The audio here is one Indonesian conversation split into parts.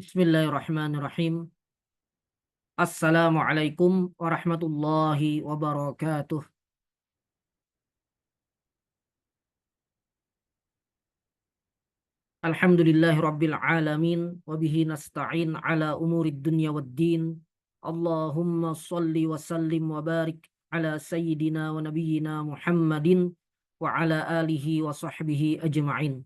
Bismillahirrahmanirrahim. Assalamualaikum warahmatullahi wabarakatuh. Alhamdulillahi rabbil alamin. Wabihi nasta'in ala umurid dunya waddin. Allahumma salli wa sallim wa barik ala sayyidina wa nabiyyina Muhammadin wa ala alihi wa sahbihi ajma'in.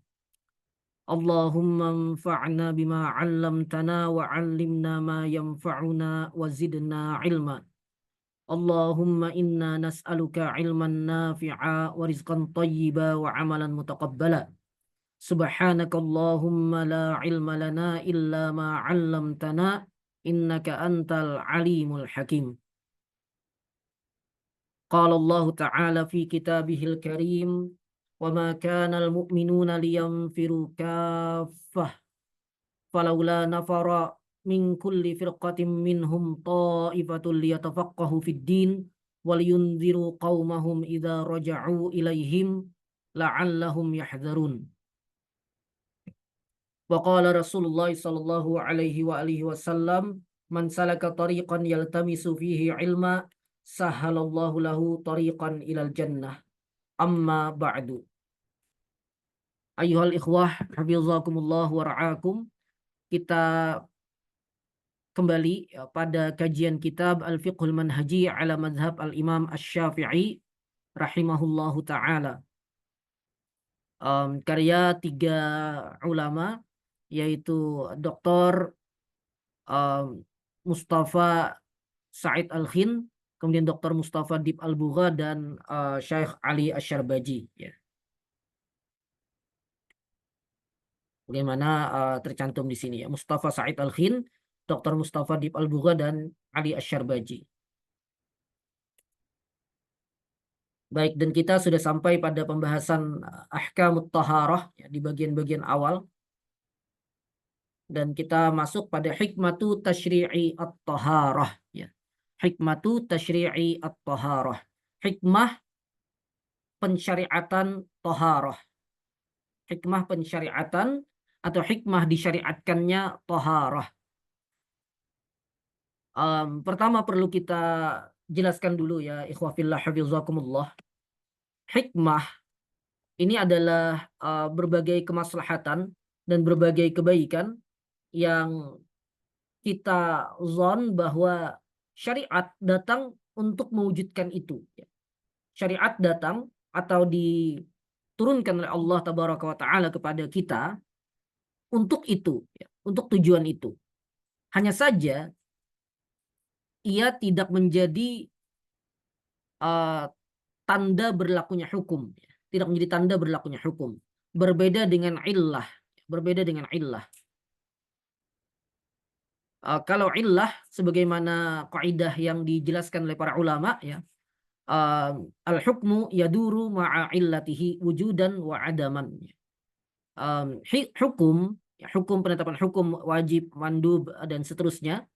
Allahumma anfa'na bima 'allamtana wa 'allimna ma yanfa'una wa zidna ilma. Allahumma inna nas'aluka ilman nafi'a wa rizqan tayyiba wa amalan mutaqabbala. Subhanaka Allahumma la ilma lana illa ma 'allamtana innaka antal alimul hakim. Qala Allah ta'ala fi kitabihil karim wa ma kana al-mu'minuna liyanfiru kaffah falawla nafara min kulli firqatin minhum ta'ifatul liyatafaqahu fid din waliyunziru qaumahum idza raja'u ilaihim la'allahum yahdharun. Wa qala Rasulullah sallallahu alaihi wa alihi wasallam man salaka tariqan yaltamisu fihi ilma sahalallahu lahu tariqan ilal jannah. Amma ba'du. Ayyuhal ikhwah hafizakumullah wa ra'akum. Kita kembali pada kajian kitab Al-Fiqhul Manhaji ala Madhab Al-Imam Asy-Syafi'i rahimahullahu ta'ala. Karya tiga ulama, yaitu Dr. Mustafa Said Al-Khin, kemudian Dr. Mustafa Dib Al-Bugha, dan Syekh Ali Asy-Syarbaji. Ya. Bagaimana tercantum di sini ya, Mustafa Said Al-Khin, Dr. Mustafa Dib Al-Bugha, dan Ali Asy-Syarbaji. Baik, dan kita sudah sampai pada pembahasan ahkamut taharah ya, di bagian-bagian awal. Dan kita masuk pada hikmatu tasyri'i at-taharah ya. Hikmatu tasyri'i at-taharah. Hikmah pensyariatan taharah. Hikmah pensyariatan atau hikmah disyariatkannya taharah. Pertama perlu kita jelaskan dulu ya, ikhwah fillah hafizakumullah. Hikmah ini adalah berbagai kemaslahatan dan berbagai kebaikan yang kita zon bahwa syariat datang untuk mewujudkan itu. Syariat datang atau diturunkan oleh Allah Tabaraka wa Ta'ala kepada kita untuk itu, untuk tujuan itu. Hanya saja ia tidak menjadi tanda berlakunya hukum. Tidak menjadi tanda berlakunya hukum. Berbeda dengan illah. Berbeda dengan illah. Kalau illah, sebagaimana kaidah yang dijelaskan oleh para ulama, ya, al-hukmu yaduru ma'a illatihi wujudan wa adaman. Hukum, ya, hukum penetapan hukum wajib, mandub, dan seterusnya,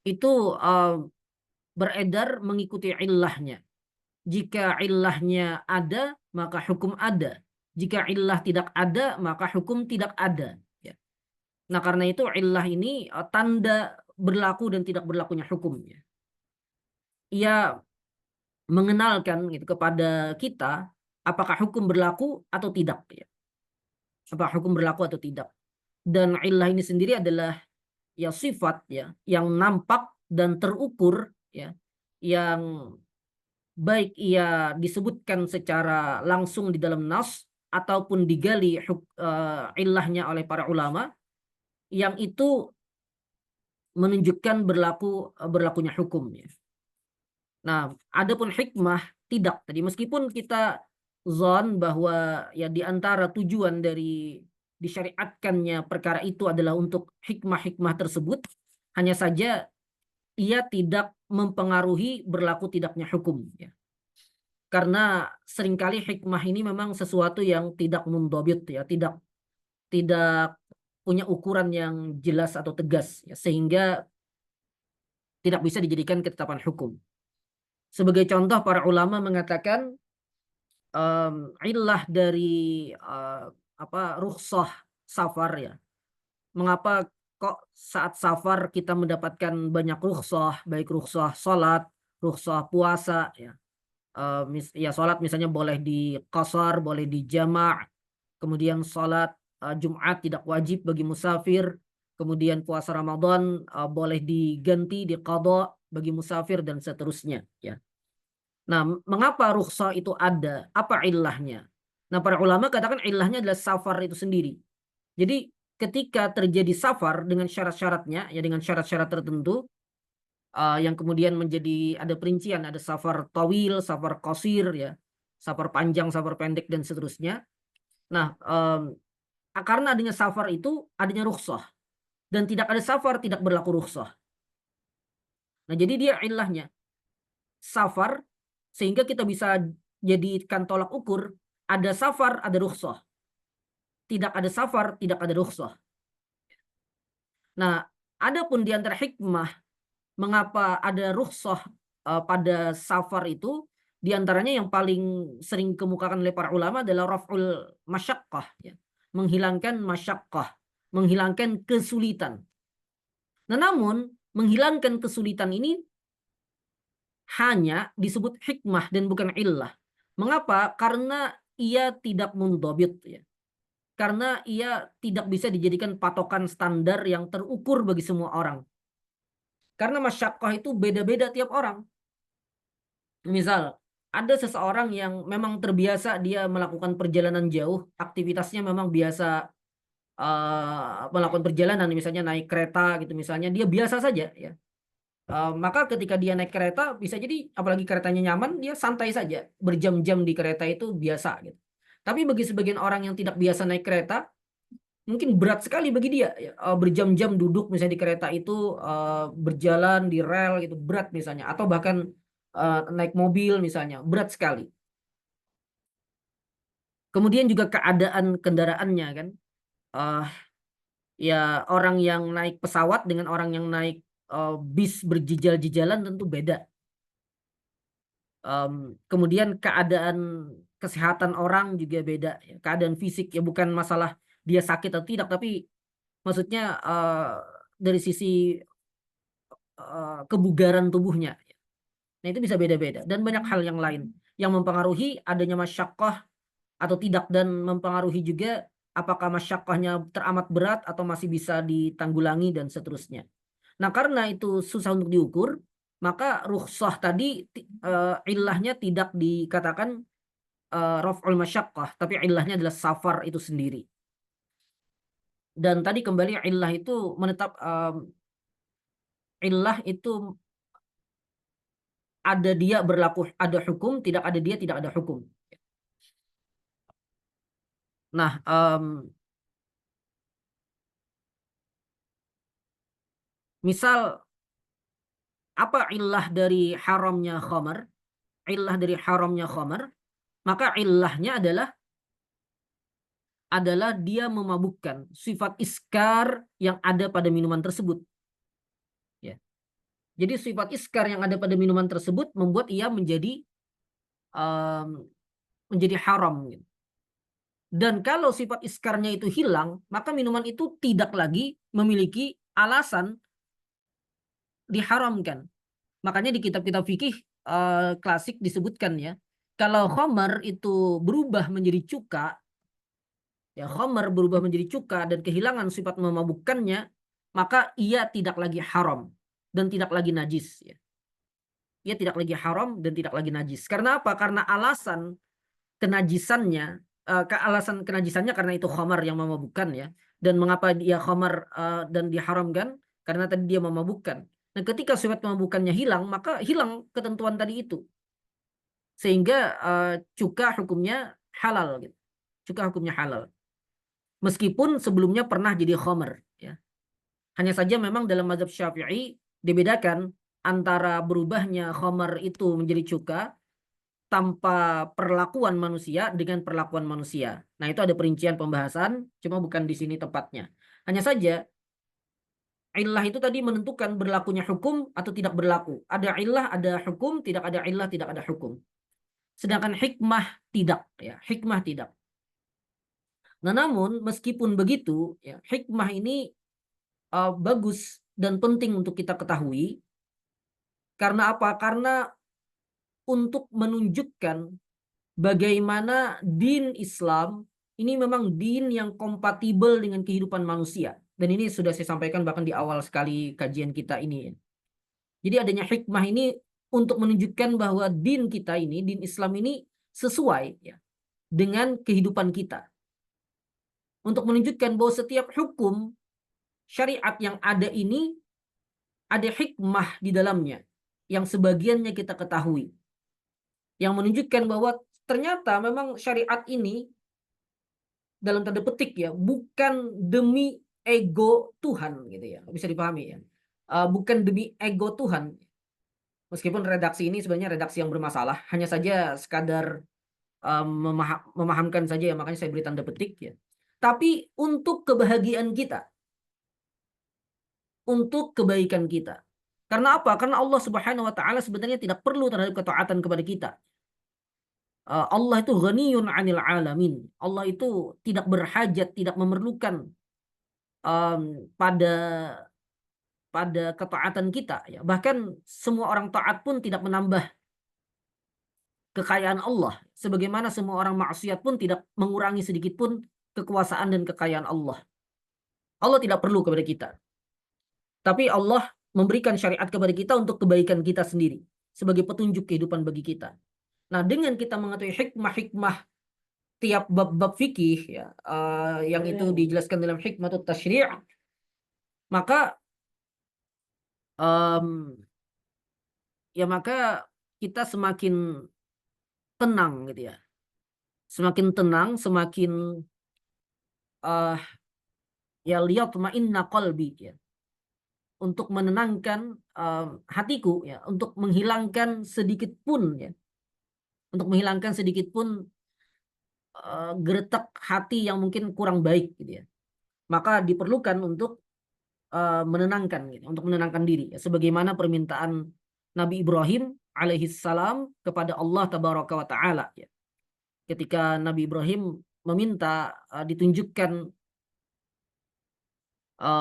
itu beredar mengikuti illahnya. Jika illahnya ada, maka hukum ada. Jika illah tidak ada, maka hukum tidak ada. Ya. Nah, karena itu illah ini tanda berlaku dan tidak berlakunya hukum. Ya. Ia mengenalkan gitu kepada kita apakah hukum berlaku atau tidak. Ya. Apakah hukum berlaku atau tidak. Dan illah ini sendiri adalah ya sifat ya yang nampak dan terukur ya, yang baik ia disebutkan secara langsung di dalam nas ataupun digali illahnya oleh para ulama, yang itu menunjukkan berlakunya hukum. Ya. Nah, adapun hikmah tidak tadi, meskipun kita zon bahwa ya di antara tujuan dari disyariatkannya perkara itu adalah untuk hikmah-hikmah tersebut, hanya saja ia tidak mempengaruhi berlaku tidaknya hukum. Ya. Karena seringkali hikmah ini memang sesuatu yang tidak mundhabit, ya, tidak punya ukuran yang jelas atau tegas, ya, sehingga tidak bisa dijadikan ketetapan hukum. Sebagai contoh, para ulama mengatakan illah dari rukhsah safar ya. Mengapa kok saat safar kita mendapatkan banyak rukhsah, baik rukhsah salat, rukhsah puasa ya. Ya salat misalnya boleh di qashar, boleh di jama', kemudian salat Jumat tidak wajib bagi musafir, kemudian puasa Ramadan boleh diganti di qada bagi musafir dan seterusnya ya. Nah, mengapa rukhsah itu ada? Apa ilahnya? Nah, para ulama katakan ilahnya adalah safar itu sendiri. Jadi ketika terjadi safar dengan syarat-syaratnya, ya dengan syarat-syarat tertentu, yang kemudian menjadi ada perincian, ada safar tawil, safar qasir, ya, safar panjang, safar pendek dan seterusnya. Nah, karena adanya safar itu adanya rukhsah dan tidak ada safar tidak berlaku rukhsah. Nah, jadi dia ilahnya safar sehingga kita bisa jadikan tolak ukur ada safar, ada rukhsah. Tidak ada safar, tidak ada rukhsah. Nah, adapun di antara hikmah mengapa ada rukhsah pada safar itu, di antaranya yang paling sering kemukakan oleh para ulama adalah raf'ul masyaqqah ya. Menghilangkan masyaqqah, menghilangkan kesulitan. Nah, namun menghilangkan kesulitan ini hanya disebut hikmah dan bukan illah. Mengapa? Karena ia tidak mundhabit ya. Karena ia tidak bisa dijadikan patokan standar yang terukur bagi semua orang. Karena masyaqqah itu beda-beda tiap orang. Misal, ada seseorang yang memang terbiasa dia melakukan perjalanan jauh, aktivitasnya memang biasa melakukan perjalanan, misalnya naik kereta gitu misalnya, dia biasa saja ya. Maka ketika dia naik kereta bisa jadi apalagi keretanya nyaman, dia santai saja, berjam-jam di kereta itu biasa gitu. Tapi bagi sebagian orang yang tidak biasa naik kereta, mungkin berat sekali bagi dia ya. Berjam-jam duduk misalnya di kereta itu, berjalan di rel gitu berat misalnya, atau bahkan naik mobil misalnya berat sekali. Kemudian juga keadaan kendaraannya kan, uh, ya orang yang naik pesawat dengan orang yang naik bis berjejal-jejalan tentu beda. Kemudian keadaan kesehatan orang juga beda ya. Keadaan fisik ya, bukan masalah dia sakit atau tidak, tapi maksudnya dari sisi kebugaran tubuhnya. Nah, itu bisa beda-beda dan banyak hal yang lain yang mempengaruhi adanya masyaqqah atau tidak, dan mempengaruhi juga apakah masyaqqahnya teramat berat atau masih bisa ditanggulangi dan seterusnya. Nah, karena itu susah untuk diukur, maka rukhsah tadi ilahnya tidak dikatakan raf'ul masyaqqah, tapi ilahnya adalah safar itu sendiri. Dan tadi kembali ilah itu menetap, ilah itu ada dia berlaku, ada hukum, tidak ada dia tidak ada hukum. Nah, misal apa ilah dari haramnya khamar? Ilah dari haramnya khamar, maka ilahnya adalah dia memabukkan, sifat iskar yang ada pada minuman tersebut. Ya. Jadi sifat iskar yang ada pada minuman tersebut membuat ia um, menjadi haram. Gitu. Dan kalau sifat iskarnya itu hilang, maka minuman itu tidak lagi memiliki alasan diharamkan. Makanya di kitab-kitab fikih klasik disebutkan ya, kalau khamar itu berubah menjadi cuka, ya khamar berubah menjadi cuka dan kehilangan sifat memabukkannya, maka ia tidak lagi haram dan tidak lagi najis. Ya. Ia tidak lagi haram dan tidak lagi najis. Karena apa? Karena alasan kenajisannya, alasan kenajisannya karena itu khamar yang memabukkan ya. Dan mengapa dia khamar dan diharamkan? Karena tadi dia memabukkan. Nah, ketika sifat memabukkannya hilang, maka hilang ketentuan tadi itu. Sehingga cuka hukumnya halal gitu. Cuka hukumnya halal. Meskipun sebelumnya pernah jadi khamar ya. Hanya saja memang dalam mazhab Syafi'i dibedakan antara berubahnya khamar itu menjadi cuka tanpa perlakuan manusia dengan perlakuan manusia. Nah, itu ada perincian pembahasan, cuma bukan di sini tepatnya. Hanya saja illah itu tadi menentukan berlakunya hukum atau tidak berlaku. Ada illah, ada hukum, tidak ada illah, tidak ada hukum. Sedangkan hikmah tidak, ya, hikmah tidak. Nah, namun meskipun begitu, ya, hikmah ini bagus dan penting untuk kita ketahui. Karena apa? Karena untuk menunjukkan bagaimana din Islam ini memang din yang kompatibel dengan kehidupan manusia. Dan ini sudah saya sampaikan bahkan di awal sekali kajian kita ini. Jadi adanya hikmah ini untuk menunjukkan bahwa din kita ini, din Islam ini sesuai ya, dengan kehidupan kita. Untuk menunjukkan bahwa setiap hukum syariat yang ada ini ada hikmah di dalamnya yang sebagiannya kita ketahui. Yang menunjukkan bahwa ternyata memang syariat ini dalam tanda petik ya bukan demi ego Tuhan gitu ya, bisa dipahami ya. Bukan demi ego Tuhan. Meskipun redaksi ini sebenarnya redaksi yang bermasalah, hanya saja sekadar memahamkan saja ya, makanya saya beri tanda petik ya. Tapi untuk kebahagiaan kita, untuk kebaikan kita. Karena apa? Karena Allah Subhanahu wa taala sebenarnya tidak perlu terhadap ketaatan kepada kita. Allah itu ghaniyun 'anil alamin. Allah itu tidak berhajat, tidak memerlukan pada ketaatan kita ya. Bahkan semua orang taat pun tidak menambah kekayaan Allah, sebagaimana semua orang maksiat pun tidak mengurangi sedikit pun kekuasaan dan kekayaan Allah. Allah tidak perlu kepada kita. Tapi Allah memberikan syariat kepada kita untuk kebaikan kita sendiri, sebagai petunjuk kehidupan bagi kita. Nah, dengan kita mengetahui hikmah-hikmah tiap bab-bab fikih ya, yang itu dijelaskan dalam hikmatut tasyri', maka ya maka kita semakin tenang gitu ya. Semakin tenang, semakin ya liyatma'inna qalbi ya. Untuk menenangkan hatiku ya, untuk menghilangkan sedikit pun ya. Untuk menghilangkan sedikit pun geretak hati yang mungkin kurang baik gitu ya. Maka diperlukan untuk menenangkan gitu, untuk menenangkan diri ya. Sebagaimana permintaan Nabi Ibrahim alaihissalam kepada Allah tabaraka wa taala ya. Ketika Nabi Ibrahim meminta ditunjukkan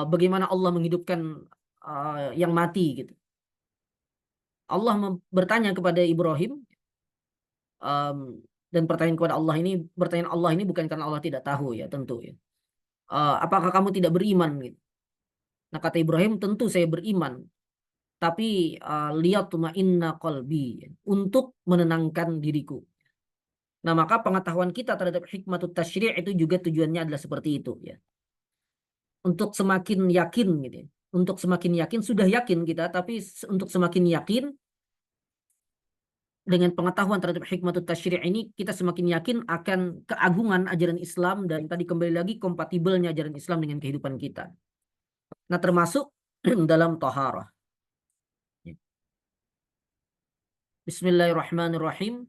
bagaimana Allah menghidupkan yang mati gitu. Allah bertanya kepada Ibrahim, dan pertanyaan Allah ini bukan karena Allah tidak tahu ya, tentu ya. Apakah kamu tidak beriman gitu? Nah, kata Ibrahim, tentu saya beriman, tapi liyatma'inna qalbi, untuk menenangkan diriku. Nah, maka pengetahuan kita terhadap hikmatut tasyri' itu juga tujuannya adalah seperti itu ya. Untuk semakin yakin gitu ya. Untuk semakin yakin, sudah yakin kita, tapi untuk semakin yakin dengan pengetahuan terhadap hikmatut tasyri' ini, kita semakin yakin akan keagungan ajaran Islam dan tadi kembali lagi kompatibelnya ajaran Islam dengan kehidupan kita. Nah, termasuk dalam taharah. Bismillahirrahmanirrahim.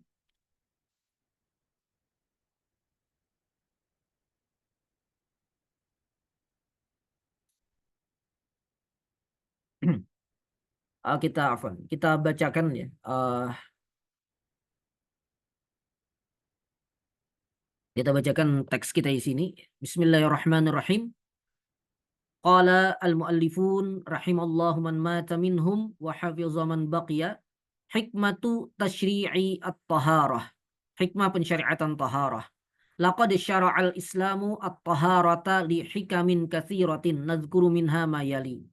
Kita bacakan ya. Kita bacakan teks kita di sini. Bismillahirrahmanirrahim. Qala al-muallifun rahimallahu man mata minhum wa hafiza man baqiya. Hikmatu tasyri'i at-taharah. Hikmah pensyariatan taharah. Laqad syara'al islamu at-taharata li hikamin katsiratin nadhkuru minha ma yali.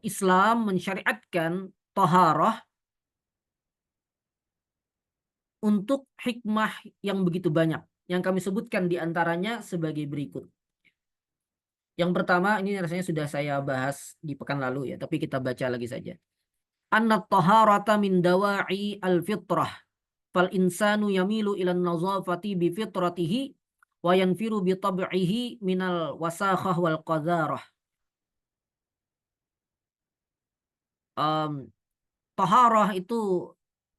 Islam mensyariatkan taharah untuk hikmah yang begitu banyak, yang kami sebutkan diantaranya sebagai berikut. Yang pertama, ini rasanya sudah saya bahas di pekan lalu ya, tapi kita baca lagi saja. Anna taharata min dawa'i al-fitrah, fal insanu yamilu ilan nazafati bi fitratihi wa yanfiru bi tab'ihi minal wasakhah wal qadharah. Taharah itu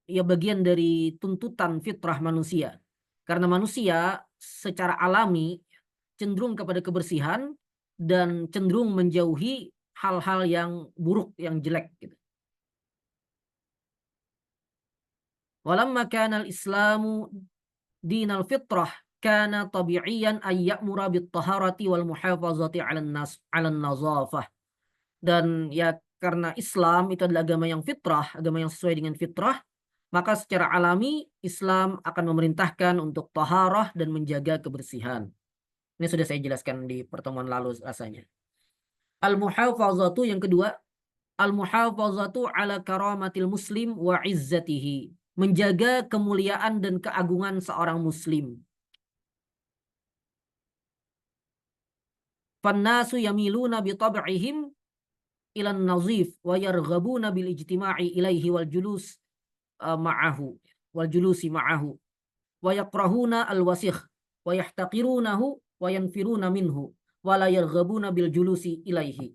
ya bagian dari tuntutan fitrah manusia. Karena manusia secara alami cenderung kepada kebersihan dan cenderung menjauhi hal-hal yang buruk, yang jelek gitu. Walamma kana al-islamu dinal fitrah kana tabi'iyan ay ya'mura bit taharati wal muhafazati 'alan nazafah. Dan ya karena Islam itu adalah agama yang fitrah, agama yang sesuai dengan fitrah, maka secara alami Islam akan memerintahkan untuk taharah dan menjaga kebersihan. Ini sudah saya jelaskan di pertemuan lalu rasanya. Al-muhafazatu yang kedua, al-muhafazatu ala karamatil muslim wa izzatihi. Menjaga kemuliaan dan keagungan seorang muslim. Fannasu yamiluna bi tab'ihim ilan nazif wa yarghabuna bil ijtima'i ilaihi wal julus ma'ahu wal julusi ma'ahu wa yakrahuna al wasikh wa yahtaqirunahu wa yanfiruna minhu wa la yarghabuna bil julusi ilaihi.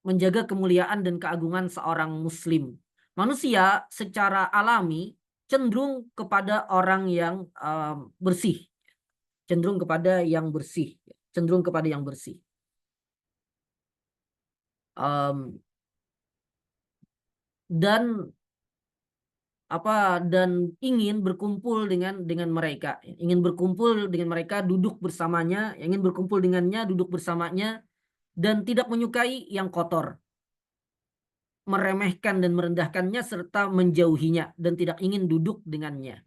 Menjaga kemuliaan dan keagungan seorang muslim. Manusia secara alami cenderung kepada orang yang bersih, cenderung kepada yang bersih, cenderung kepada yang bersih. Dan ingin berkumpul dengan mereka, ingin berkumpul dengan mereka, duduk bersamanya, ingin berkumpul dengannya, duduk bersamanya, dan tidak menyukai yang kotor, meremehkan dan merendahkannya serta menjauhinya dan tidak ingin duduk dengannya.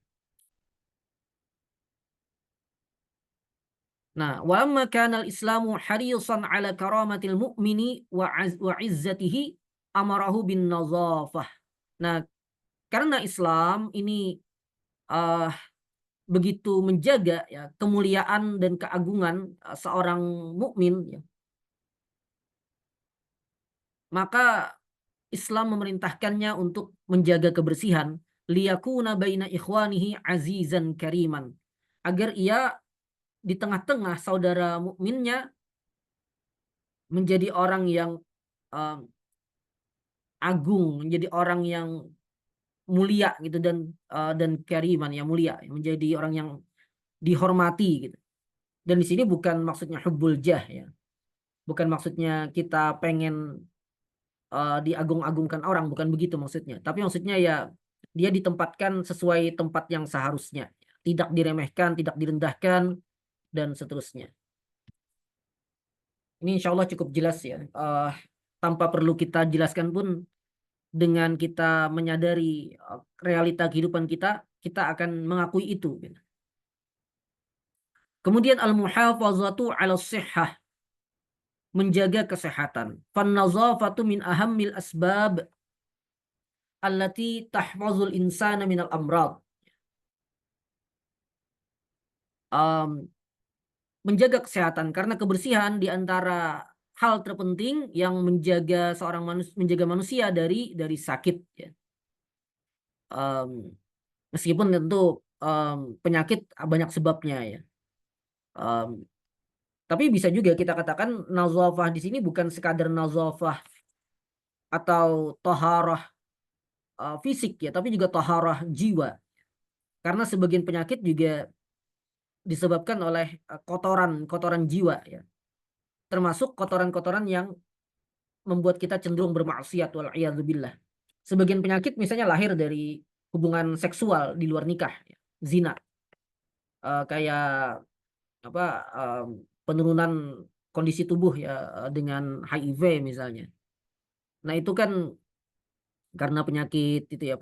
Nah, wa amma kana al-islamu harisan ala karamatil mu'mini wa izzatihi amarahu bin nazafah. Nah, karena Islam ini begitu menjaga ya kemuliaan dan keagungan seorang mukmin ya, maka Islam memerintahkannya untuk menjaga kebersihan, liyakuna baina ikhwanihi azizan kariman, agar ia di tengah-tengah saudara mukminnya menjadi orang yang agung, menjadi orang yang mulia gitu, dan kariman, yang mulia, menjadi orang yang dihormati gitu. Dan di sini bukan maksudnya hubbul jah ya. Bukan maksudnya kita pengen diagung-agungkan orang, bukan begitu maksudnya. Tapi maksudnya ya dia ditempatkan sesuai tempat yang seharusnya, tidak diremehkan, tidak direndahkan, dan seterusnya. Ini insya Allah cukup jelas ya. Tanpa perlu kita jelaskan pun, dengan kita menyadari realita kehidupan kita, kita akan mengakui itu. Kemudian al-muhafazatu 'ala sihhah, menjaga kesehatan. Fan-nazafatu min ahammil asbab allati tahfazul insana minal amrad. Menjaga kesehatan, karena kebersihan di antara hal terpenting yang menjaga seorang menjaga manusia dari sakit ya. Meskipun tentu penyakit banyak sebabnya ya. Tapi bisa juga kita katakan nazafah di sini bukan sekadar nazafah atau taharah fisik ya, tapi juga taharah jiwa. Karena sebagian penyakit juga disebabkan oleh kotoran jiwa ya. Termasuk kotoran-kotoran yang membuat kita cenderung bermaksiat, wal iyadzubillah. Sebagian penyakit misalnya lahir dari hubungan seksual di luar nikah ya. Zina. Kayak penurunan kondisi tubuh ya dengan HIV misalnya. Nah, itu kan karena penyakit itu ya,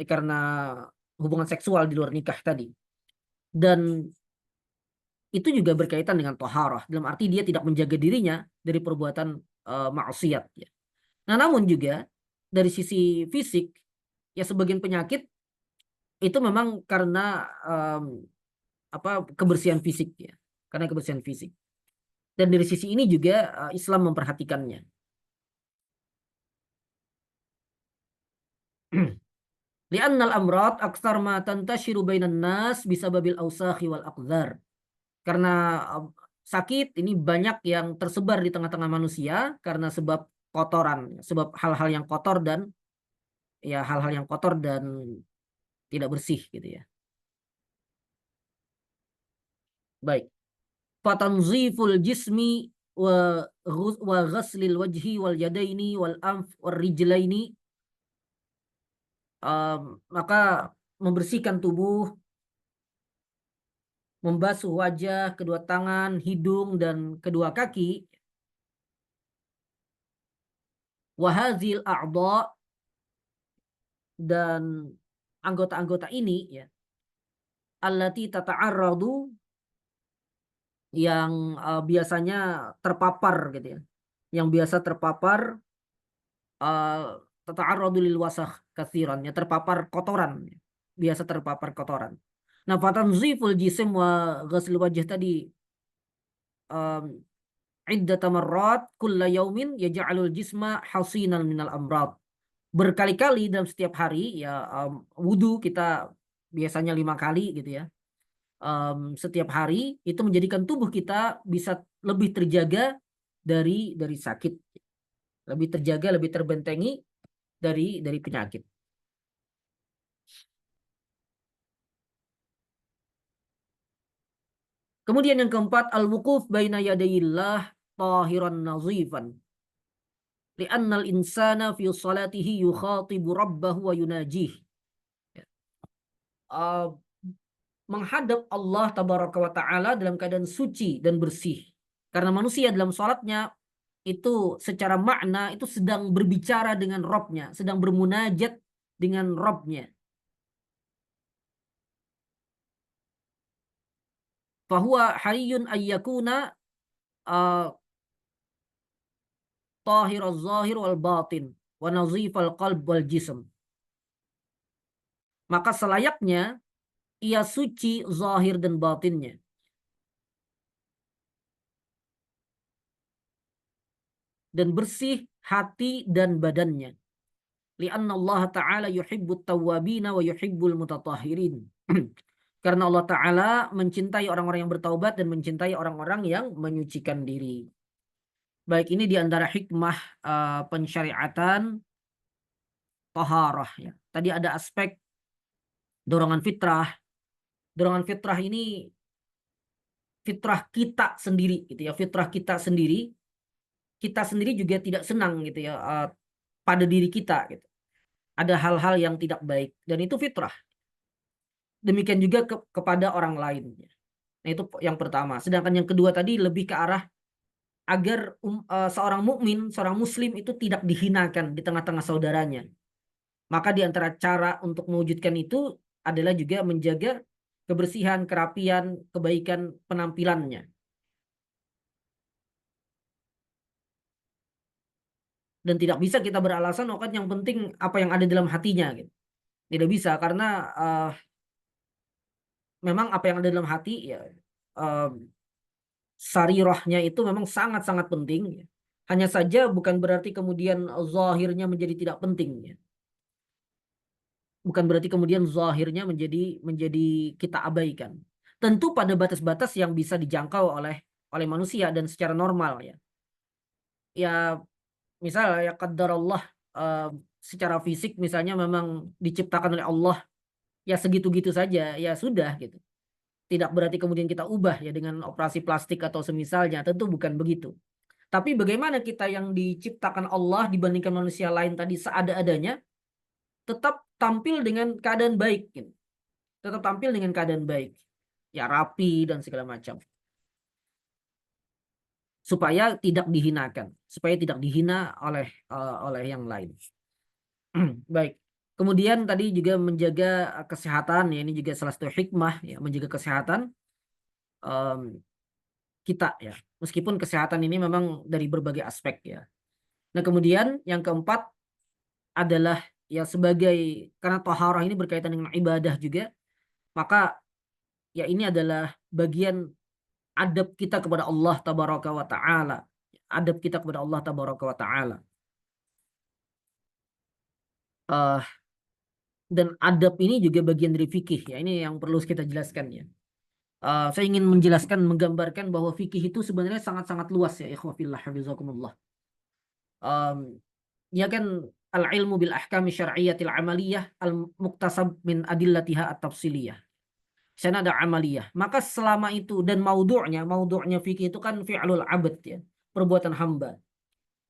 karena hubungan seksual di luar nikah tadi. Dan itu juga berkaitan dengan toharah, dalam arti dia tidak menjaga dirinya dari perbuatan maksiat ya. Nah, namun juga dari sisi fisik ya, sebagian penyakit itu memang karena kebersihan fisik ya, karena kebersihan fisik. Dan dari sisi ini juga Islam memperhatikannya. Li'annal amrad aktsar ma tantashiru bainan nas bisababil awsakhi wal aqdhar. Karena sakit ini banyak yang tersebar di tengah-tengah manusia karena sebab kotoran, sebab hal-hal yang kotor dan tidak bersih gitu ya. Baik. Fatanziful jismi wa ghaslil wajhi wal yadaini wal anf wal rijlaini, maka membersihkan tubuh, membasuh wajah, kedua tangan, hidung, dan kedua kaki. Wahazil a'dha, dan anggota-anggota ini ya, allati tata'arradu, yang biasanya terpapar gitu ya. Yang biasa terpapar tata'arradu lil wasakh katsiran, ya terpapar kotoran. Ya. Biasa terpapar kotoran. Nah, fatanziful jisim wa ghusl wajh tadi um, iddata marrat kulla yaumin yaj'alul jisma hasinan minal amrad. Berkali-kali dalam setiap hari ya, wudhu kita biasanya 5 kali gitu ya. Setiap hari itu menjadikan tubuh kita bisa lebih terjaga dari sakit, lebih terjaga, lebih terbentengi dari penyakit. Kemudian yang keempat, al-wuquf baina yadayillah tahiran nazifan. Li'annal insana fi salatihi yukhatibu rabbahu wa yunajih. Uh, menghadap Allah tabaraka wa ta'ala dalam keadaan suci dan bersih. Karena manusia dalam salatnya itu secara makna itu sedang berbicara dengan Rabbnya, sedang bermunajat dengan Rabbnya. Fahuwa hariyun ayyakuna uh, tahiraz zahir wal batin wa nazifal qalb wal jism. Maka selayaknya ia suci zahir dan batinnya, dan bersih hati dan badannya. Lianna Allah Ta'ala yuhibbut tawwabina wa yuhibbul mutatahhirin. Karena Allah Ta'ala mencintai orang-orang yang bertaubat dan mencintai orang-orang yang menyucikan diri. Baik, ini diantara hikmah pensyariatan taharah ya. Tadi ada aspek dorongan fitrah. Dorongan fitrah ini fitrah kita sendiri gitu ya. Fitrah kita sendiri juga tidak senang gitu ya, pada diri kita gitu. Ada hal-hal yang tidak baik dan itu fitrah. Demikian juga kepada orang lain. Nah, itu yang pertama. Sedangkan yang kedua tadi lebih ke arah agar seorang mukmin, seorang muslim itu tidak dihinakan di tengah-tengah saudaranya. Maka di antara cara untuk mewujudkan itu adalah juga menjaga kebersihan, kerapian, kebaikan penampilannya. Dan tidak bisa kita beralasan, oh kan yang penting apa yang ada dalam hatinya gitu. Tidak bisa, karena memang apa yang ada dalam hati ya, uh, sarirahnya itu memang sangat-sangat penting ya. Hanya saja bukan berarti kemudian zahirnya menjadi tidak penting ya. Bukan berarti kemudian zahirnya menjadi kita abaikan. Tentu pada batas-batas yang bisa dijangkau oleh manusia dan secara normal ya. Ya misalnya ya qadarullah, uh, secara fisik misalnya memang diciptakan oleh Allah ya segitu-gitu saja ya sudah gitu. Tidak berarti kemudian kita ubah ya dengan operasi plastik atau semisalnya, tentu bukan begitu. Tapi bagaimana kita yang diciptakan Allah dibandingkan manusia lain tadi seada-adanya, tetap tampil dengan keadaan baik gitu. Tetap tampil dengan keadaan baik. Ya rapi dan segala macam. Supaya tidak dihinakan, supaya tidak dihina oleh yang lain. Baik. Kemudian tadi juga menjaga kesehatan ya, ini juga salah satu hikmah ya, menjaga kesehatan um, kita ya. Meskipun kesehatan ini memang dari berbagai aspek ya. Nah, kemudian yang keempat adalah ya sebagai, karena taharah ini berkaitan dengan ibadah juga, maka ya ini adalah bagian adab kita kepada Allah tabaraka wa taala. Adab kita kepada Allah tabaraka wa taala. Dan adab ini juga bagian dari fikih ya. Ini yang perlu kita jelaskan ya. Saya ingin menjelaskan, menggambarkan bahwa fikih itu sebenarnya sangat-sangat luas ya, ikhwafillah hafizakumullah. Ya kan, al-ilmu bil ahkami syar'iyyatil amaliyah al-muktasab min adillatiha at-tafsiliyah. Sana ada amaliyah. Maka selama itu, dan maudhu'nya fikih itu kan fi'lul abd ya, perbuatan hamba.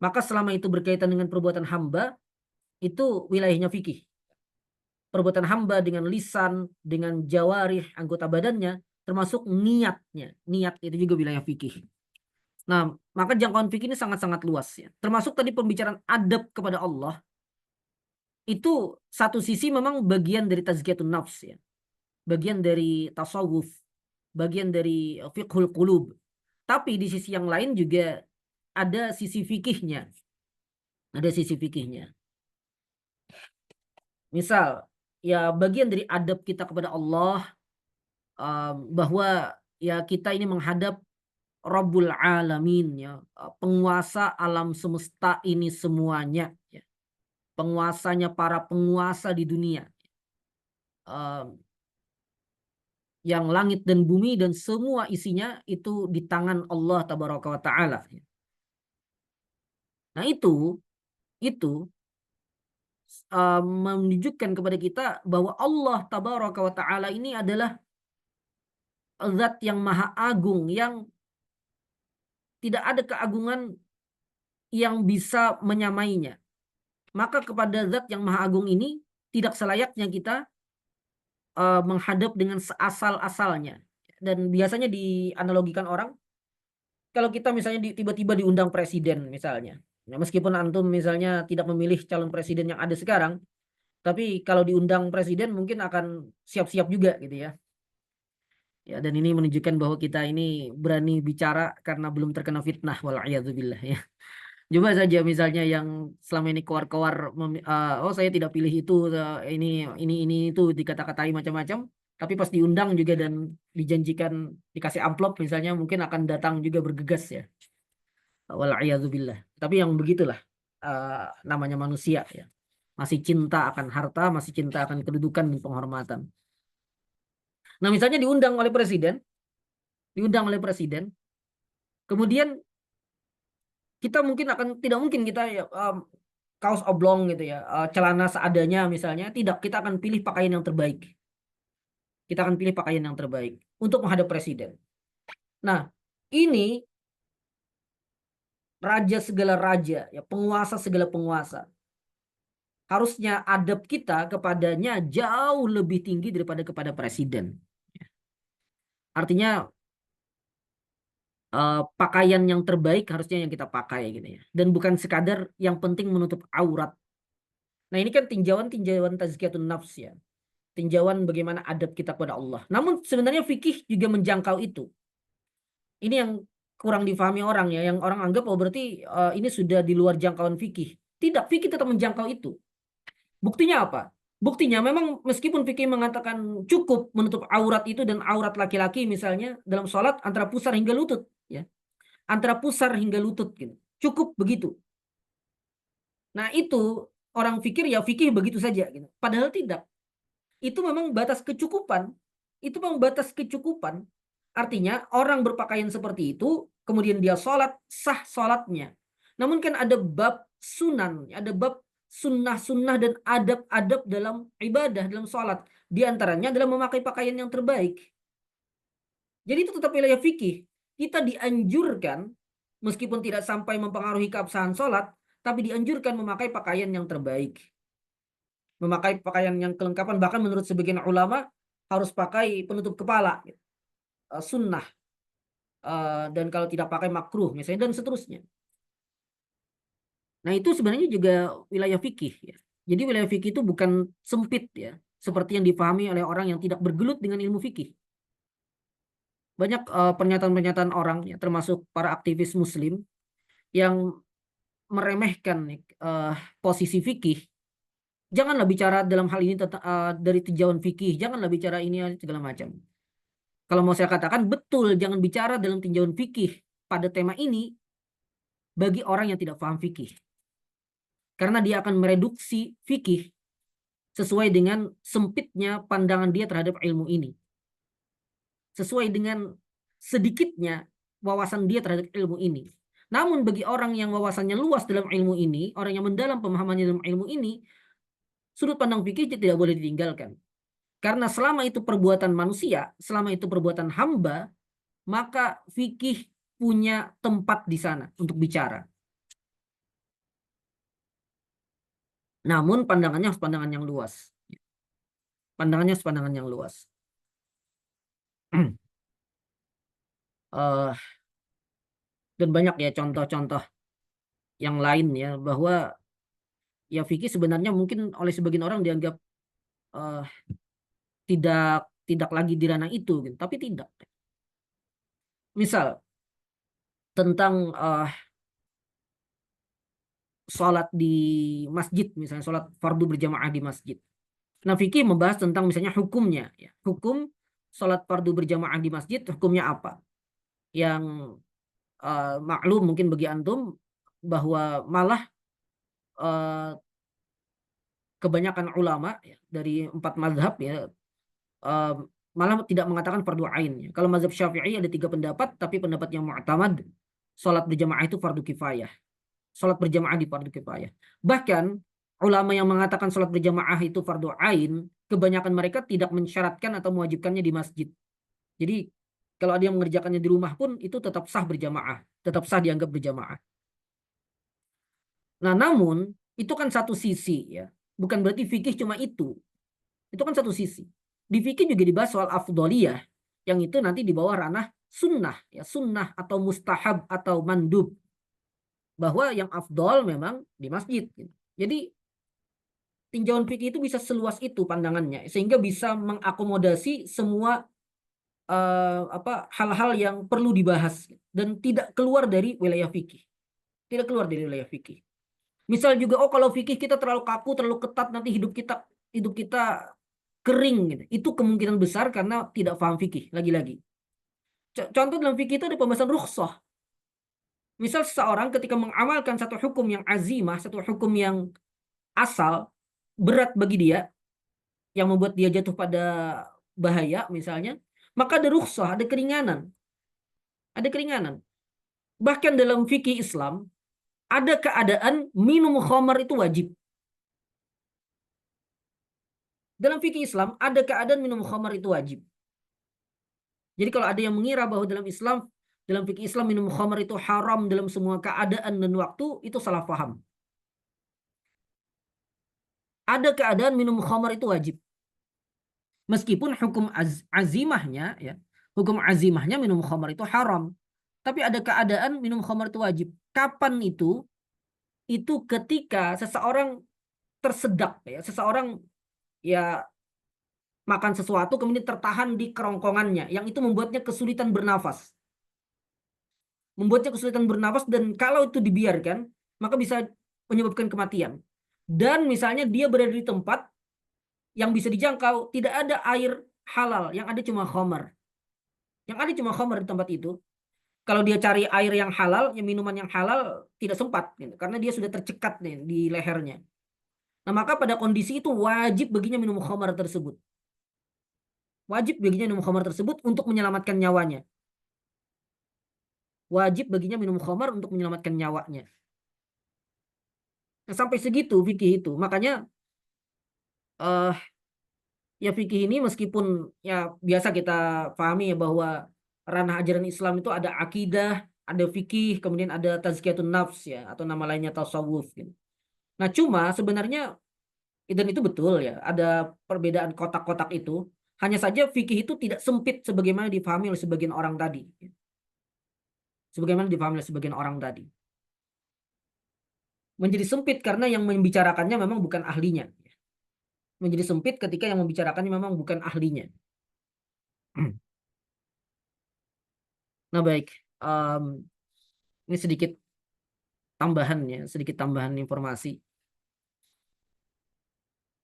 Maka selama itu berkaitan dengan perbuatan hamba, itu wilayahnya fikih. perbuatan hamba dengan lisan, dengan jawarih, anggota badannya, termasuk niatnya. Niat itu juga wilayah fikih. Nah, maka jangkauan fikih ini sangat-sangat luas ya. Termasuk tadi pembicaraan adab kepada Allah, itu satu sisi memang bagian dari tazkiyatun nafs ya. Bagian dari tasawuf, bagian dari fiqhul qulub. Tapi di sisi yang lain juga ada sisi fikihnya. Ada sisi fikihnya. Misal, ya bagian dari adab kita kepada Allah, bahwa ya kita ini menghadap Rabbul Alamin ya, penguasa alam semesta ini semuanya ya. Penguasanya para penguasa di dunia. Yang langit dan bumi dan semua isinya itu di tangan Allah Tabaraka wa Ta'ala. Nah itu menunjukkan kepada kita bahwa Allah Tabaraka wa Ta'ala ini adalah zat yang maha agung, yang tidak ada keagungan yang bisa menyamainya. Maka kepada zat yang maha agung ini tidak selayaknya kita menghadap dengan seasal-asalnya. Dan biasanya dianalogikan orang, kalau kita misalnya tiba-tiba diundang presiden misalnya. Nah, meskipun antum misalnya tidak memilih calon presiden yang ada sekarang, tapi kalau diundang presiden mungkin akan siap-siap juga gitu ya. Ya, dan ini menunjukkan bahwa kita ini berani bicara karena belum terkena fitnah wal'iyadzubillah ya. Coba saja misalnya yang selama ini keluar-keluar oh saya tidak pilih itu, ini itu dikata-katai macam-macam, tapi pas diundang juga dan dijanjikan dikasih amplop misalnya mungkin akan datang juga bergegas ya. Wal'iyadzubillah. Tapi yang begitulah namanya manusia ya. Masih cinta akan harta, masih cinta akan kedudukan dan penghormatan. Nah, misalnya diundang oleh presiden, kemudian kita mungkin akan tidak mungkin kita ya, kaos oblong gitu ya, celana seadanya misalnya, tidak, kita akan pilih pakaian yang terbaik. Kita akan pilih pakaian yang terbaik untuk menghadap presiden. Nah, ini raja segala raja, ya penguasa segala penguasa. Harusnya adab kita kepadanya jauh lebih tinggi daripada kepada presiden. Artinya pakaian yang terbaik harusnya yang kita pakai gitu ya. Dan bukan sekadar yang penting menutup aurat. Nah, ini kan tinjauan tazkiyatun nafs ya. Tinjauan bagaimana adab kita kepada Allah. Namun sebenarnya fikih juga menjangkau itu. Ini yang kurang difahami orang ya, yang orang anggap oh berarti ini sudah di luar jangkauan fikih. Tidak, fikih tetap menjangkau itu. Buktinya apa? Buktinya memang meskipun fikih mengatakan cukup menutup aurat itu dan aurat laki-laki misalnya dalam sholat antara pusar hingga lutut ya. Antara pusar hingga lutut gitu. Cukup begitu. Nah, itu orang fikir ya fikih begitu saja gitu. Padahal tidak. Itu memang batas kecukupan. Itu memang batas kecukupan. Artinya orang berpakaian seperti itu, kemudian dia sholat, sah sholatnya. Namun kan ada bab sunan, ada bab sunnah-sunnah dan adab-adab dalam ibadah, dalam sholat. Di antaranya adalah memakai pakaian yang terbaik. Jadi itu tetap wilayah fikih. Kita dianjurkan, meskipun tidak sampai mempengaruhi keabsahan sholat, tapi dianjurkan memakai pakaian yang terbaik. Memakai pakaian yang kelengkapan, bahkan menurut sebagian ulama harus pakai penutup kepala, sunnah, dan kalau tidak pakai makruh misalnya dan seterusnya. Nah, itu sebenarnya juga wilayah fikih ya. Jadi wilayah fikih itu bukan sempit ya, seperti yang dipahami oleh orang yang tidak bergelut dengan ilmu fikih. Banyak pernyataan-pernyataan orang ya, termasuk para aktivis muslim yang meremehkan posisi fikih. Janganlah bicara dalam hal ini dari tinjauan fikih, janganlah bicara ini segala macam. Kalau mau saya katakan betul, jangan bicara dalam tinjauan fikih pada tema ini bagi orang yang tidak paham fikih. Karena dia akan mereduksi fikih sesuai dengan sempitnya pandangan dia terhadap ilmu ini. Sesuai dengan sedikitnya wawasan dia terhadap ilmu ini. Namun bagi orang yang wawasannya luas dalam ilmu ini, orang yang mendalam pemahamannya dalam ilmu ini, sudut pandang fikih tidak boleh ditinggalkan. Karena selama itu perbuatan manusia, selama itu perbuatan hamba, maka fikih punya tempat di sana untuk bicara. Namun pandangannya harus pandangan yang luas. Pandangannya sepandangan yang luas. Eh, dan banyak ya contoh-contoh yang lain ya, bahwa ya fikih sebenarnya mungkin oleh sebagian orang dianggap eh, tidak lagi di ranah itu gitu. Tapi tidak. Misal tentang sholat di masjid, misalnya sholat fardu berjamaah di masjid. Nah, fikih membahas tentang misalnya hukumnya, ya. Hukum sholat fardu berjamaah di masjid, hukumnya apa? Yang maklum mungkin bagi antum bahwa malah eh, kebanyakan ulama ya, dari 4 mazhab ya, eh, malah tidak mengatakan fardu ain. Ya. Kalau mazhab Syafi'i ada 3 pendapat, tapi pendapat yang mu'tamad, sholat berjamaah itu fardu kifayah. Sholat berjamaah di fardu kifayah. Bahkan ulama yang mengatakan sholat berjamaah itu fardu ain, kebanyakan mereka tidak mensyaratkan atau mewajibkannya di masjid. Jadi kalau ada yang mengerjakannya di rumah pun itu tetap sah berjamaah, tetap sah dianggap berjamaah. Nah, namun itu kan satu sisi ya. Bukan berarti fikih cuma itu. Itu kan satu sisi. Di fikih juga dibahas soal afdoliyah, yang itu nanti di bawah ranah sunnah, ya sunnah atau mustahab atau mandub, bahwa yang afdol memang di masjid. Gitu. Jadi tinjauan fikih itu bisa seluas itu pandangannya, sehingga bisa mengakomodasi semua hal-hal yang perlu dibahas dan tidak keluar dari wilayah fikih, tidak keluar dari wilayah fikih. Misal juga, oh kalau fikih kita terlalu kaku, terlalu ketat, nanti hidup kita kering gitu. Itu kemungkinan besar karena tidak paham fikih. Lagi-lagi. Contoh dalam fikih itu ada pembahasan rukhsah. Misal seseorang ketika mengamalkan satu hukum yang azimah, satu hukum yang asal, berat bagi dia, yang membuat dia jatuh pada bahaya misalnya, maka ada rukhsah, ada keringanan. Ada keringanan. Bahkan dalam fikih Islam, ada keadaan minum khamar itu wajib. Dalam fikih Islam, ada keadaan minum khamar itu wajib. Jadi kalau ada yang mengira bahwa dalam fikih Islam minum khamar itu haram dalam semua keadaan dan waktu, itu salah paham. Ada keadaan minum khamar itu wajib. Meskipun azimahnya ya, hukum azimahnya minum khamar itu haram. Tapi ada keadaan minum khamar itu wajib. Kapan itu? Itu ketika seseorang tersedak ya, seseorang ya makan sesuatu kemudian tertahan di kerongkongannya, yang itu membuatnya kesulitan bernafas. Membuatnya kesulitan bernafas, dan kalau itu dibiarkan maka bisa menyebabkan kematian. Dan misalnya dia berada di tempat yang bisa dijangkau, tidak ada air halal, yang ada cuma khamar. Yang ada cuma khamar di tempat itu. Kalau dia cari air yang halal, yang minuman yang halal, tidak sempat gitu, karena dia sudah tercekat nih di lehernya. Nah, maka pada kondisi itu wajib baginya minum khamar tersebut. Wajib baginya minum khamar tersebut untuk menyelamatkan nyawanya. Wajib baginya minum khamar untuk menyelamatkan nyawanya. Nah, sampai segitu fikih itu. Makanya eh ya fikih ini meskipun ya biasa kita pahami ya bahwa ranah ajaran Islam itu ada akidah, ada fikih, kemudian ada tazkiyatun nafs ya, atau nama lainnya tasawuf gitu. Nah, cuma sebenarnya dan itu betul ya, ada perbedaan kotak-kotak itu. Hanya saja fikih itu tidak sempit sebagaimana dipahami oleh sebagian orang tadi. Sebagaimana dipahami oleh sebagian orang tadi. Menjadi sempit karena yang membicarakannya memang bukan ahlinya. Menjadi sempit ketika yang membicarakannya memang bukan ahlinya. Nah, baik. Em, ini sedikit tambahan ya, sedikit tambahan informasi.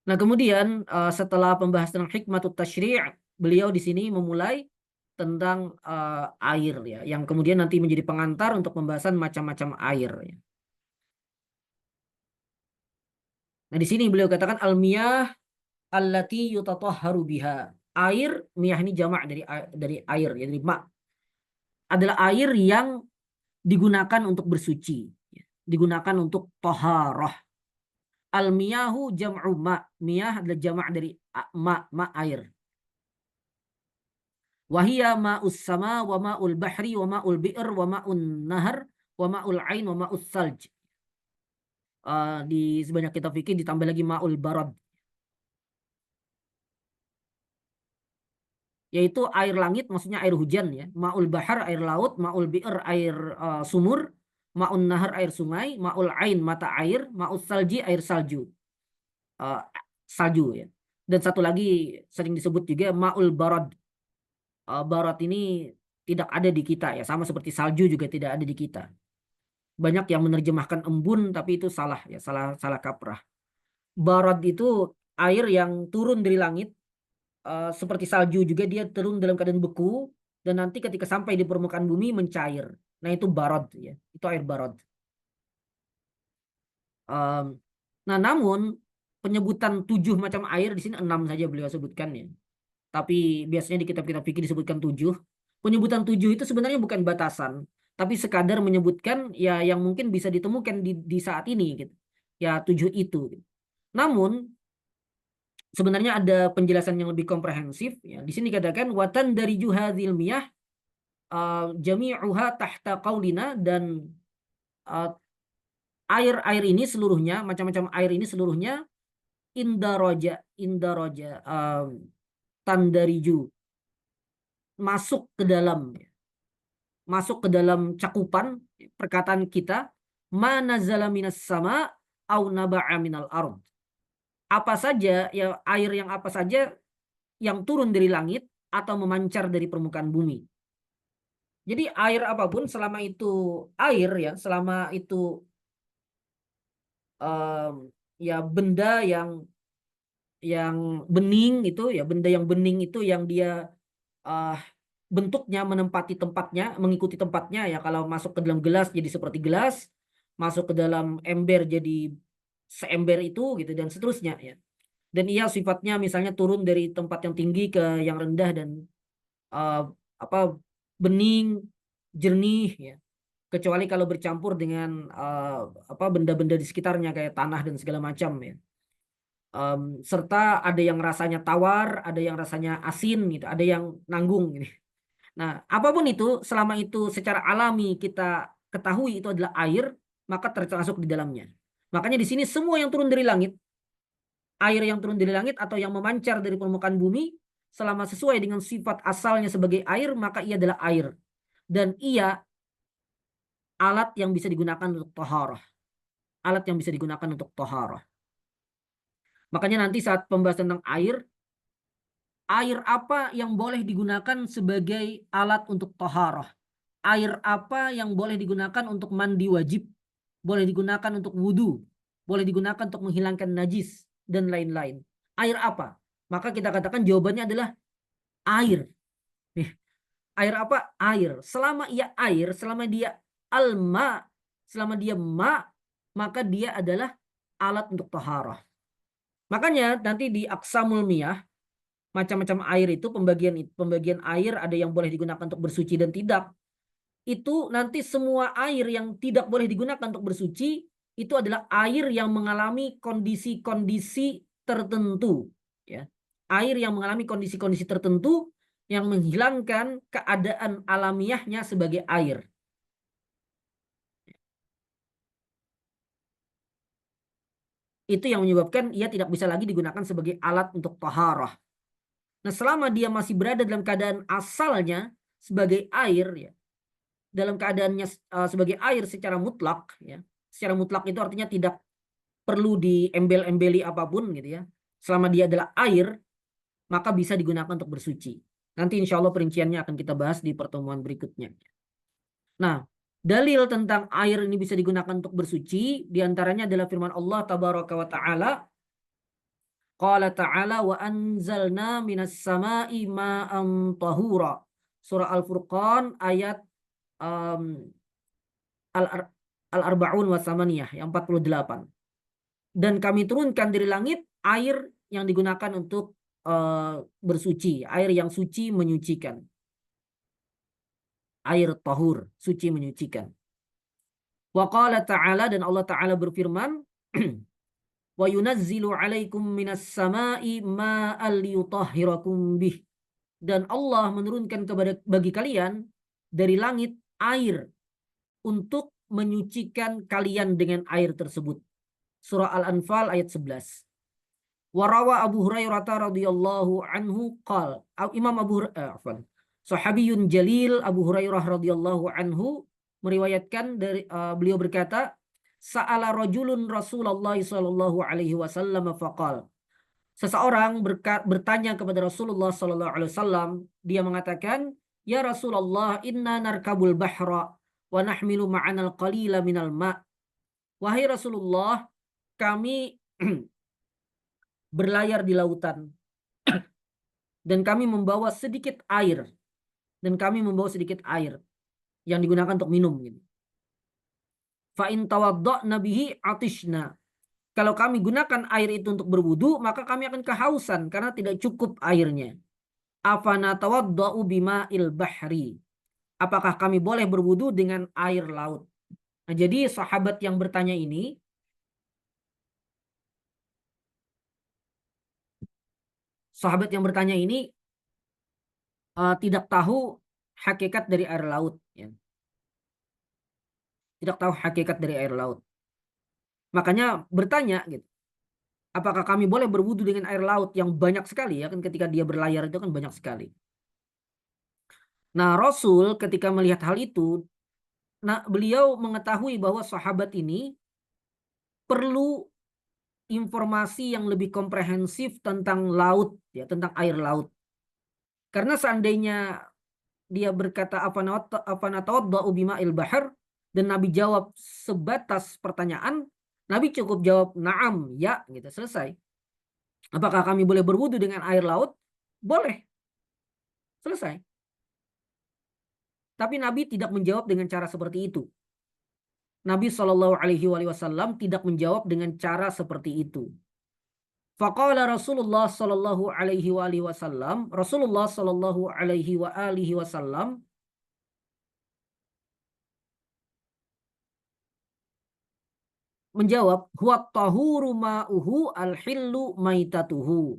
Nah, kemudian setelah pembahasan hikmatut tasyri', beliau di sini memulai tentang air ya, yang kemudian nanti menjadi pengantar untuk pembahasan macam-macam air ya. Nah, di sini beliau katakan al-miyah allati yutatahharu biha. Air, miyah ini jamak dari air ya, dari ma. Adalah air yang digunakan untuk bersuci, ya. Digunakan untuk taharah. Al-miyahu jam'u ma. Miyah adalah jamak dari ma air. Wahia ma'us sama wa ma'ul bahri wa ma'ul bi'r wa ma'un nahar wa ma'ul ain wa ma'us salj. Di sebanyak kitab fikih ditambah lagi ma'ul barad. yaitu air langit maksudnya air hujan ya, ma'ul bahar air laut, ma'ul bi'r air sumur, ma'un nahar air sungai, ma'ul ain mata air, ma'ul salji air salju. Uh, salju ya. Dan satu lagi sering disebut juga ma'ul barad. Barad ini tidak ada di kita ya, sama seperti salju juga tidak ada di kita. Banyak yang menerjemahkan embun tapi itu salah ya, salah salah kaprah. Barad itu air yang turun dari langit, seperti salju juga dia turun dalam keadaan beku dan nanti ketika sampai di permukaan bumi mencair. Nah itu barad ya, itu air barad. Nah namun penyebutan 7 macam air di sini 6 saja beliau sebutkan ya. Tapi biasanya di kitab-kitab fikih disebutkan 7. Penyebutan 7 itu sebenarnya bukan batasan, tapi sekadar menyebutkan ya yang mungkin bisa ditemukan di saat ini gitu. Ya 7 itu. Gitu. Namun sebenarnya ada penjelasan yang lebih komprehensif ya. Di sini katakan watan dari juhadzil miyah jami'uha tahta qaulina, dan air-air ini seluruhnya, macam-macam air ini seluruhnya indaroja tandariju, masuk ke dalam cakupan perkataan kita mana zalaminas sama au naba'a minal ard. Apa saja ya, air yang apa saja yang turun dari langit atau memancar dari permukaan bumi. Jadi air apapun selama itu air ya, selama itu ya benda yang bening itu ya, benda yang bening itu yang dia uh, bentuknya menempati tempatnya, mengikuti tempatnya ya. Kalau masuk ke dalam gelas jadi seperti gelas, masuk ke dalam ember jadi seember itu gitu dan seterusnya ya. Dan ia sifatnya misalnya turun dari tempat yang tinggi ke yang rendah dan uh, apa bening, jernih ya. Kecuali kalau bercampur dengan apa benda-benda di sekitarnya kayak tanah dan segala macam ya. Serta ada yang rasanya tawar, ada yang rasanya asin gitu, ada yang nanggung gitu. Nah, apapun itu, selama itu secara alami kita ketahui itu adalah air, maka termasuk di dalamnya. Makanya di sini semua yang turun dari langit, air yang turun dari langit atau yang memancar dari permukaan bumi, selama sesuai dengan sifat asalnya sebagai air, maka ia adalah air. Dan ia alat yang bisa digunakan untuk taharah. Alat yang bisa digunakan untuk taharah. Makanya nanti saat pembahasan tentang air apa yang boleh digunakan sebagai alat untuk taharah? Air apa yang boleh digunakan untuk mandi wajib? Boleh digunakan untuk wudhu? Boleh digunakan untuk menghilangkan najis? Dan lain-lain. Air apa? Maka kita katakan jawabannya adalah air. Air apa? Air. Selama ia air, selama dia alma, selama dia maka dia adalah alat untuk taharah. Makanya nanti di Aqsamul Miyah, macam-macam air itu pembagian air ada yang boleh digunakan untuk bersuci dan tidak. Itu nanti semua air yang tidak boleh digunakan untuk bersuci itu adalah air yang mengalami kondisi-kondisi tertentu ya. Air yang mengalami kondisi-kondisi tertentu yang menghilangkan keadaan alamiahnya sebagai air. Itu yang menyebabkan ia tidak bisa lagi digunakan sebagai alat untuk taharah. Nah, selama dia masih berada dalam keadaan asalnya sebagai air ya, dalam keadaannya sebagai air secara mutlak ya. Secara mutlak itu artinya tidak perlu diembel-embeli apapun gitu ya. Selama dia adalah air, maka bisa digunakan untuk bersuci. Nanti insya Allah perinciannya akan kita bahas di pertemuan berikutnya. Nah, dalil tentang air ini bisa digunakan untuk bersuci diantaranya adalah firman Allah Tabaraka wa Ta'ala. Qala ta'ala wa anzalna minas sama'i ma'an tahura. Surah Al-Furqan ayat Al-Arba'un wa Samaniyah yang 48. Dan kami turunkan dari langit air yang digunakan untuk bersuci, air yang suci menyucikan. Air tahur, suci menyucikan. Wa qala ta'ala, dan Allah Ta'ala berfirman, wa yunazzilu 'alaikum minas sama'i ma'al liyutahhirakum bih. Dan Allah menurunkan bagi kalian dari langit air untuk menyucikan kalian dengan air tersebut. Surah Al-Anfal ayat 11. Warawa Abu Hurairah radhiyallahu anhu qal. Imam Abu Hurairah, Sahabiyun Jalil Abu Hurairah radhiyallahu anhu meriwayatkan dari beliau berkata, Sa'ala rajulun Rasulullah sallallahu alaihi wasallam faqal. Seseorang bertanya kepada Rasulullah sallallahu alaihi wasallam, dia mengatakan, "Ya Rasulullah, inna narkabul bahra wa nahmilu ma'anal qalila minal ma'." Wahai Rasulullah, kami berlayar di lautan dan kami membawa sedikit air yang digunakan untuk minum gitu. Fa in tawadda'na bihi atishna. Kalau kami gunakan air itu untuk berwudu, maka kami akan kehausan karena tidak cukup airnya. Afana tawadda'u bima'il bahri. Apakah kami boleh berwudu dengan air laut? Nah, jadi sahabat yang bertanya ini tidak tahu hakikat dari air laut, ya. Tidak tahu hakikat dari air laut. Makanya bertanya gitu. Apakah kami boleh berwudu dengan air laut yang banyak sekali, ya kan, ketika dia berlayar itu kan banyak sekali. Nah, Rasul ketika melihat hal itu, nah, beliau mengetahui bahwa sahabat ini perlu informasi yang lebih komprehensif tentang laut, ya, tentang air laut. Karena seandainya dia berkata afana tawadda'u bima'il bahr dan Nabi jawab sebatas pertanyaan, Nabi cukup jawab na'am, ya, gitu, selesai. Apakah kami boleh berwudu dengan air laut? Boleh, selesai. Tapi Nabi tidak menjawab dengan cara seperti itu. Nabi Shallallahu Alaihi Wasallam tidak menjawab dengan cara seperti itu. Faqala Rasulullah Shallallahu Alaihi Wasallam, Rasulullah Shallallahu Alaihi Wasallam menjawab, huwa tahuru ma'uhu al-hillu maitatuhu.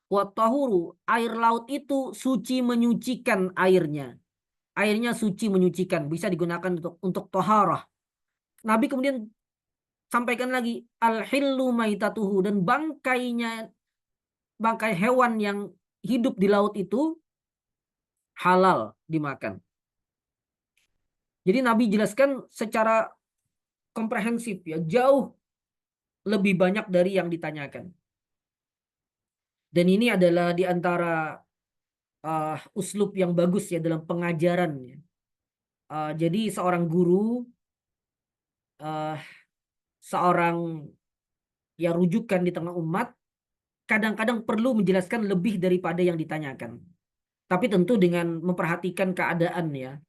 Huwa tahuru, air laut itu suci menyucikan airnya. Airnya suci menyucikan, bisa digunakan untuk toharah. Nabi kemudian sampaikan lagi, al-hillu maitatuhu, dan bangkai hewan yang hidup di laut itu halal dimakan. Jadi Nabi jelaskan secara komprehensif, ya, jauh lebih banyak dari yang ditanyakan. Dan ini adalah di antara uslub yang bagus, ya, dalam pengajaran, ya. Jadi seorang guru, seorang, ya, rujukan di tengah umat, kadang-kadang perlu menjelaskan lebih daripada yang ditanyakan. Tapi tentu dengan memperhatikan keadaan, ya,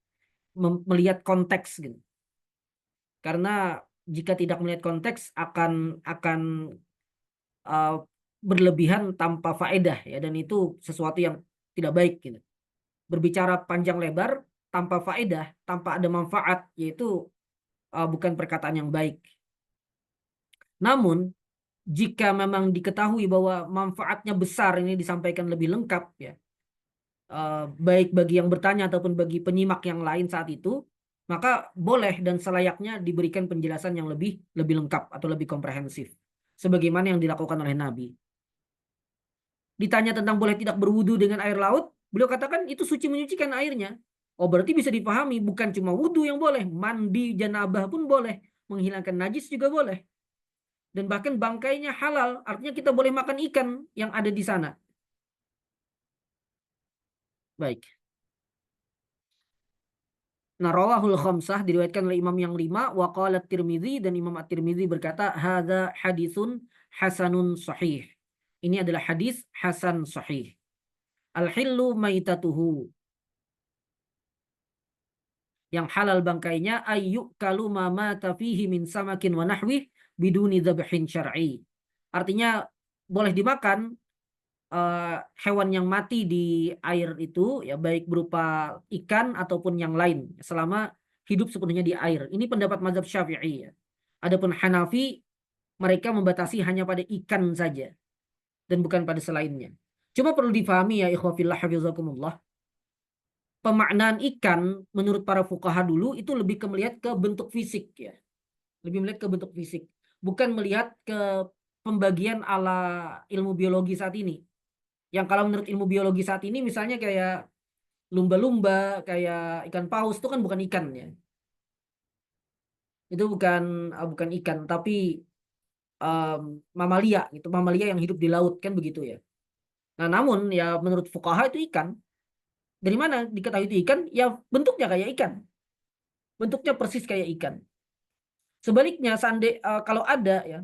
melihat konteks gitu. Karena jika tidak melihat konteks akan berlebihan tanpa faedah, ya, dan itu sesuatu yang tidak baik gitu. Berbicara panjang lebar tanpa faedah, tanpa ada manfaat, yaitu bukan perkataan yang baik. Namun jika memang diketahui bahwa manfaatnya besar, ini disampaikan lebih lengkap, ya, baik bagi yang bertanya ataupun bagi penyimak yang lain saat itu, maka boleh dan selayaknya diberikan penjelasan yang lebih lengkap atau lebih komprehensif, sebagaimana yang dilakukan oleh Nabi. Ditanya tentang boleh tidak berwudu dengan air laut, beliau katakan itu suci menyucikan airnya. Oh, berarti bisa dipahami bukan cuma wudu yang boleh, mandi janabah pun boleh, menghilangkan najis juga boleh. Dan bahkan bangkainya halal, artinya kita boleh makan ikan yang ada di sana. Baik. Nah, rawahul khamsah, diriwayatkan oleh imam yang 5, wa qala Tirmidzi, dan Imam At-Tirmidzi berkata, hadza haditsun hasanun sahih. Ini adalah hadis hasan sahih. Al-hillu maitatuhu. Yang halal bangkainya ayyuk kalu ma mata fihi min samakin wa nahwih biduni dzabhin syar'i. Artinya boleh dimakan hewan yang mati di air itu, ya, baik berupa ikan ataupun yang lain, selama hidup sepenuhnya di air. Ini pendapat mazhab Syafi'i, ya. Adapun Hanafi, mereka membatasi hanya pada ikan saja dan bukan pada selainnya. Cuma perlu difahami, ya ikhwafillah hafizakumullah, pemaknaan ikan menurut para fuqaha dulu itu lebih melihat ke bentuk fisik, ya. Lebih melihat ke bentuk fisik, bukan melihat ke pembagian ala ilmu biologi saat ini. Yang kalau menurut ilmu biologi saat ini misalnya kayak lumba-lumba, kayak ikan paus itu kan bukan ikan ya. Itu bukan ikan tapi um, mamalia gitu, mamalia yang hidup di laut kan begitu ya. Nah, namun ya menurut fuqaha itu ikan. Dari mana diketahui itu ikan? Ya bentuknya kayak ikan. Bentuknya persis kayak ikan. Sebaliknya kalau ada ya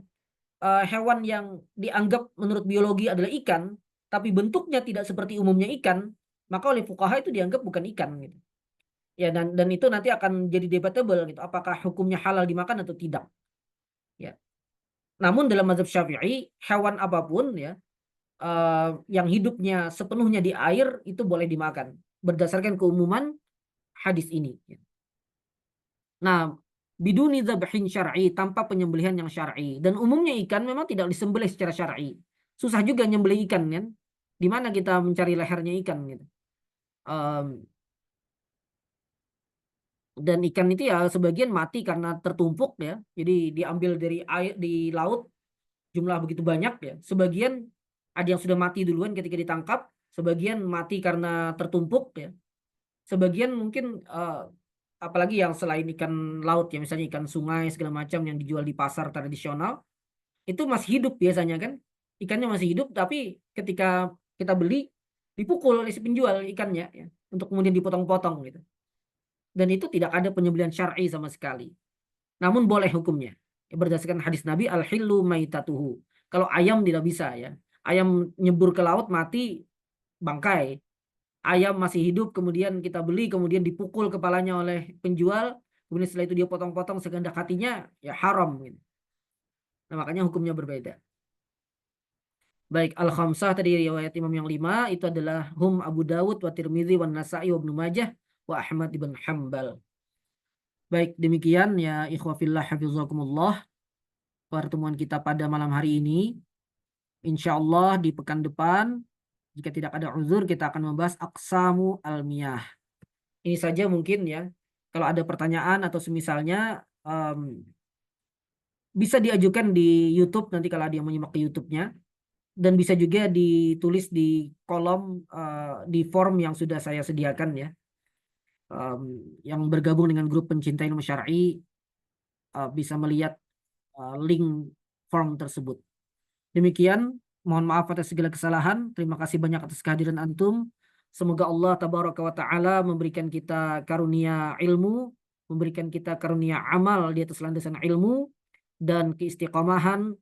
hewan yang dianggap menurut biologi adalah ikan, tapi bentuknya tidak seperti umumnya ikan, maka oleh fuqaha itu dianggap bukan ikan gitu. Ya, dan itu nanti akan jadi debatable gitu, apakah hukumnya halal dimakan atau tidak. Ya. Namun dalam mazhab Syafi'i, hewan apapun ya yang hidupnya sepenuhnya di air itu boleh dimakan berdasarkan keumuman hadis ini. Ya. Nah, biduni dzabhin syar'i, tanpa penyembelihan yang syar'i. Dan umumnya ikan memang tidak disembelih secara syar'i. Susah juga nyembelih ikan kan. Di mana kita mencari lehernya ikan gitu. Um, dan ikan itu ya sebagian mati karena tertumpuk ya. Jadi diambil dari air di laut jumlah begitu banyak ya. Sebagian ada yang sudah mati duluan ketika ditangkap, sebagian mati karena tertumpuk ya. Sebagian mungkin apalagi yang selain ikan laut ya, misalnya ikan sungai segala macam yang dijual di pasar tradisional, itu masih hidup biasanya kan. Ikannya masih hidup tapi ketika kita beli dipukul oleh si penjual ikannya ya, untuk kemudian dipotong-potong gitu. Dan itu tidak ada penyembelihan syar'i sama sekali. Namun boleh hukumnya. Ya, berdasarkan hadis Nabi al-hillu maitatuhu. Kalau ayam tidak bisa ya. Ayam nyebur ke laut mati bangkai. Ayam masih hidup kemudian kita beli kemudian dipukul kepalanya oleh penjual, kemudian setelah itu dia potong-potong sekehendak hatinya, ya haram gitu. Nah, makanya hukumnya berbeda. Baik, al-khamsah tadi riwayat Imam yang 5 itu adalah hum Abu Dawud wa Tirmidzi wa Nasa'i wa Ibnu Majah wa Ahmad ibn Hambal. Baik, demikian ya ikhwah fillah hafizakumullah pertemuan kita pada malam hari ini. Insya Allah di pekan depan jika tidak ada uzur kita akan membahas aqsamu al-miyah. Ini saja mungkin ya. Kalau ada pertanyaan atau semisalnya bisa diajukan di YouTube nanti kalau ada yang menyimak di YouTube-nya. Dan bisa juga ditulis di kolom di form yang sudah saya sediakan ya. Yang bergabung dengan grup pencinta ilmu syar'i bisa melihat link form tersebut. Demikian, mohon maaf atas segala kesalahan. Terima kasih banyak atas kehadiran antum. Semoga Allah tabaraka wa taala memberikan kita karunia ilmu, memberikan kita karunia amal di atas landasan ilmu dan keistiqomahan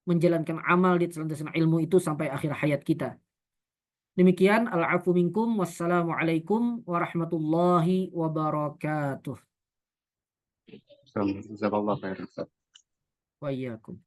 menjalankan amal di atas landasan ilmu itu sampai akhir hayat kita. Demikian, al-afu minkum, wassalamualaikum warahmatullahi wabarakatuh. Jazakallah khairan. Wa iyyakum.